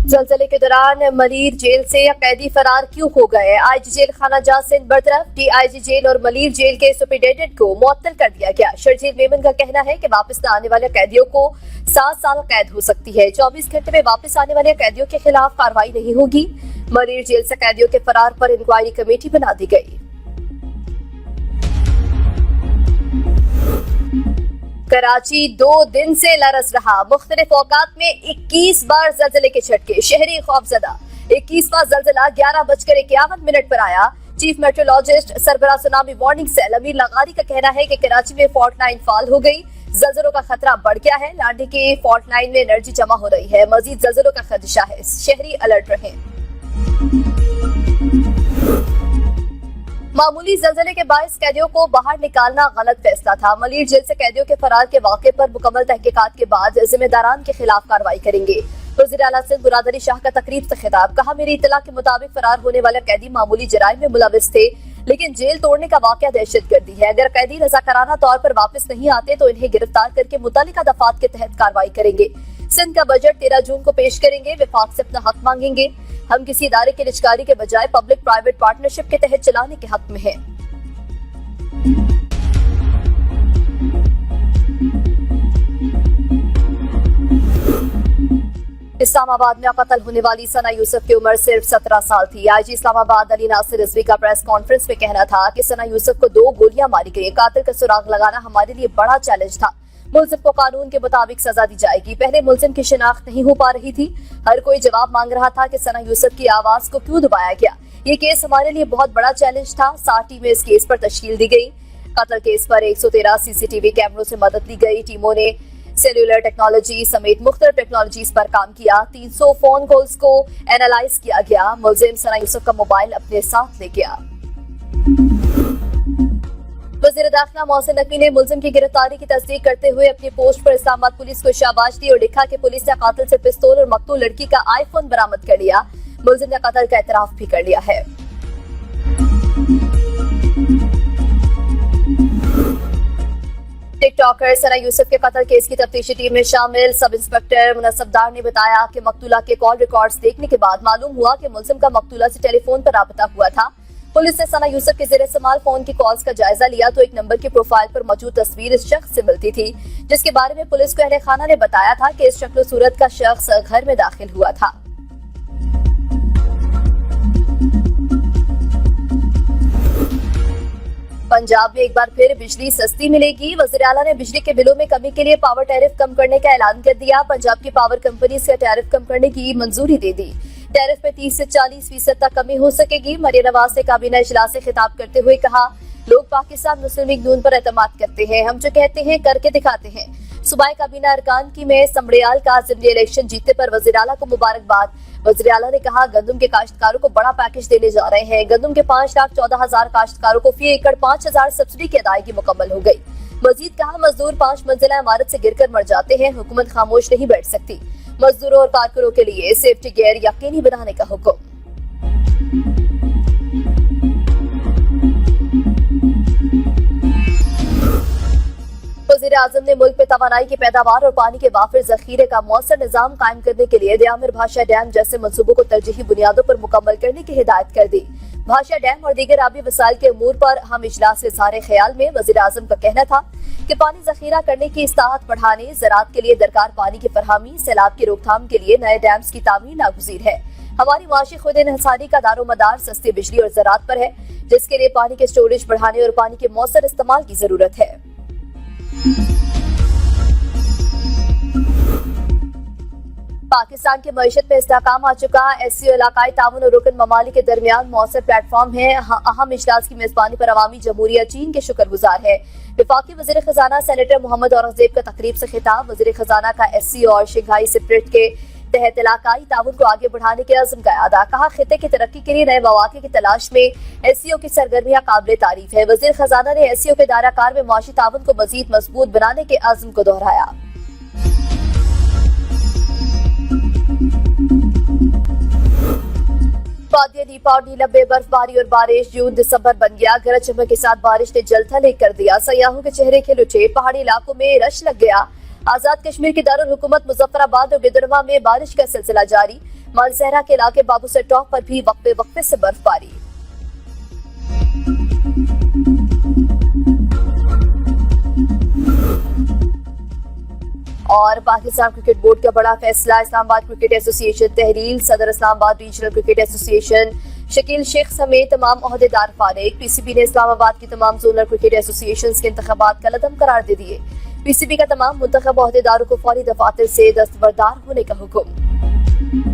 जलजले के दौरान मलीर जेल से कैदी फरार क्यों हो गए? आईजी जेल खाना जात सिंध बरतरफ। डीआईजी जेल और मलीर जेल के सुपरिटेंडेंट को मुअत्तल कर दिया गया। शर्जील मेमन का कहना है कि वापस न आने वाले कैदियों को 7 साल कैद हो सकती है। 24 घंटे में वापस आने वाले कैदियों के खिलाफ कार्रवाई नहीं होगी। मलीर जेल से कैदियों के फरार पर इंक्वायरी कमेटी बना दी गई। कराची 2 दिन से लरस रहा। मुख्तलिफ औकात में 21 बार जलजले के झटके। शहरी खौफजदा। 21वां जलजला 11:51 पर आया। चीफ मेट्रोलॉजिस्ट सरबराह tsunami warning cell Amir Lagari का कहना है कि कराची में फॉल्ट लाइन फाल हो गई। जलजलों का खतरा बढ़ गया है। लांडी के फॉल्ट लाइन में एनर्जी जमा हो रही है। मजीद जलजलों का खदशा है। शहरी अलर्ट रहे। मामूली जलजले के बायस कैदियों को बाहर निकालना गलत फैसला था। मलीर जेल से कैदियों के फरार के वाक़े पर मुकम्मल तहकीकात के बाद जिम्मेदारान के खिलाफ कार्रवाई करेंगे। वज़ीर आला सिंध मुराद अली शाह का तकरीब से खिताब। कहा, मेरी इत्तला के मुताबिक फरार होने वाले कैदी मामूली जराइम में मुलविस थे, लेकिन जेल तोड़ने का वाक़या दहशतगर्दी है। अगर कैदी रज़ाकाराना तौर पर वापस नहीं आते तो इन्हें गिरफ्तार करके मुतालिका दफात के तहत कार्रवाई करेंगे। सिंध का बजट 13 जून को पेश करेंगे। विफाक से अपना हक मांगेंगे। हम किसी इदारे की निजकारी के बजाय पब्लिक प्राइवेट पार्टनरशिप के तहत चलाने के हक में हैं। इस्लामाबाद में कत्ल होने वाली सना यूसुफ की उम्र सिर्फ 17 साल थी। आईजी इस्लामाबाद अली नासिर रिजवी का प्रेस कॉन्फ्रेंस में कहना था कि सना यूसुफ को 2 गोलियां मारी गई। कातिल का सुराग लगाना हमारे लिए बड़ा चैलेंज था। मुल्जिम को कानून के मुताबिक सजा दी जाएगी। पहले मुल्जिम की शिनाख्त नहीं हो पा रही थी। हर कोई जवाब मांग रहा था कि सना यूसुफ की आवाज को क्यों दबाया गया। ये केस हमारे लिए बहुत बड़ा चैलेंज था। 60 टीमें इस केस पर तश्कील दी गई। कत्ल केस पर 113 सीसीटीवी कैमरों से मदद ली गई। टीमों ने सेल्यूलर टेक्नोलॉजी समेत मुख्तलिफ टेक्नोलॉजीज पर काम किया। 300 फोन कॉल्स को एनालाइज किया गया। मुल्जिम सना यूसुफ का मोबाइल अपने साथ ले गया। वज़ीर दाखिला मोहसिन नकवी ने मुल्जिम की गिरफ्तारी की तस्दीक करते हुए अपनी पोस्ट पर इस्लामाबाद पुलिस को शाबाश दी और लिखा कि पुलिस ने कातिल से पिस्तौल और मकतूल लड़की का आईफोन बरामद कर लिया। मुल्जिम ने कत्ल का एतराफ भी कर लिया है। टिकटॉकर सना यूसुफ के कत्ल केस की तफ्तीशी टीम में शामिल सब इंस्पेक्टर मुनसबदार ने बताया कि मकतूला के कॉल रिकॉर्ड्स देखने के बाद मालूम हुआ कि मुल्जिम का मकतूला से टेलीफोन पर राबता हुआ था। पुलिस ने सना यूसुफ के ज़ेरे इस्तेमाल फोन की कॉल्स का जायजा लिया तो एक नंबर की प्रोफाइल पर मौजूद तस्वीर इस शख्स से मिलती थी, जिसके बारे में पुलिस को अहले खाना ने बताया था कि इस शक्ल सूरत का शख्स घर में दाखिल हुआ था। पंजाब में एक बार फिर बिजली सस्ती मिलेगी। वज़ीर आला ने बिजली के बिलों में कमी के लिए पावर टैरिफ कम करने का ऐलान कर दिया। पंजाब की पावर कंपनी से टैरिफ कम करने की मंजूरी दे दी। टैरिफ में 30 से 40% तक कमी हो सकेगी। मरियम नवाज ने काबीना इजलास से खिताब करते हुए कहा, लोग पाकिस्तान मुस्लिम लीग नून पर एतमाद करते हैं। हम जो कहते हैं करके दिखाते हैं। सूबाई काबीना अरकान की में समड़ियाल का असेंबली इलेक्शन जीतने पर वज़ीर आला को मुबारकबाद। वज़ीर आला ने कहा, गंदम के काश्तकारों को बड़ा पैकेज देने जा रहे हैं। गंदम के 5,14,000 काश्तकारों को फी एकड़ 5,000 सब्सिडी की अदायगी मुकम्मल हो गई। मजीद कहा, मजदूर 5 मंजिला इमारत से गिरकर मर जाते हैं। हुकूमत खामोश नहीं बैठ सकती। मजदूरों और कारकुनों के लिए सेफ्टी गियर यकीनी बनाने का हुक्म। वज़ीर आज़म ने मुल्क में तवानाई की पैदावार और पानी के वाफिर जखीरे का मौसर निजाम कायम करने के लिए दियामिर भाषा डैम जैसे मंसूबों को तरजीही बुनियादों पर मुकम्मल करने की हिदायत कर दी। भाषा डैम और दीगर आबी वसाइल के अमूर पर हम इजलास से इज़हार ख्याल में वज़ीर आज़म का कहना था कि पानी जखीरा करने की इस्ताहत बढ़ाने, ज़राअत के लिए दरकार पानी की फरहमी, सैलाब की रोकथाम के लिए नए डैम्स की तामीर नागुज़ीर है। हमारी माशी खुद इन्हसारी का दारोमदार सस्ती बिजली और ज़राअत पर है, जिसके लिए पानी के स्टोरेज बढ़ाने और पानी के मौसर इस्तेमाल की जरूरत है। पाकिस्तान की मईशत में इस्तेहकाम आ चुका एससीओ इलाकाई ताउन और रुकन ममालिक के दरमियान मौसर प्लेटफॉर्म है। अहम इजलास की मेजबानी पर अवामी जमहूरिया चीन के शुक्रगुजार है। वफाकी वज़ीर खजाना सेनेटर मोहम्मद औरंगजेब का तकरीब से खिताब। वज़ीर खजाना का एससीओ और शंघाई सेक्रेटरी के तहत इलाकाई ताउन को आगे बढ़ाने के अज़्म का अदा। कहा, खिते की तरक्की के लिए नए मौके की तलाश में एससीओ की सरगर्मियां काबिल तारीफ है। वज़ीर खजाना ने एससीओ के दायराकार में मुआशी ताउन को मजीद मजबूत बनाने के अज़्म को दोहराया। वादिया नीपा और नीलम में बर्फबारी और बारिश जून दिसंबर बन गया। गरज चमक के साथ बारिश ने जलथल एक कर दिया। सयाहों के चेहरे खिल उठे। पहाड़ी इलाकों में रश लग गया। आजाद कश्मीर की दारुल हुकूमत मुजफ्फराबाद और गिदरवा में बारिश का सिलसिला जारी। मालसहरा के इलाके बाबूसर टॉप पर भी वक्फे से बर्फबारी। और पाकिस्तान क्रिकेट बोर्ड का बड़ा फैसला। इस्लामाबाद क्रिकेट एसोसिएशन तहरील, सदर Islamabad regional cricket association Shakeel Sheikh समेत तमाम ओहदेदार फारिग। पीसीबी ने इस्लामाबाद की तमाम जोनल क्रिकेट एसोसिएशन के इंतखाबात का लदम करार दे दिए। पीसीबी का तमाम मुंतखब ओहदेदारों को फौरी दफातर से दस्तबरदार होने का हुक्म।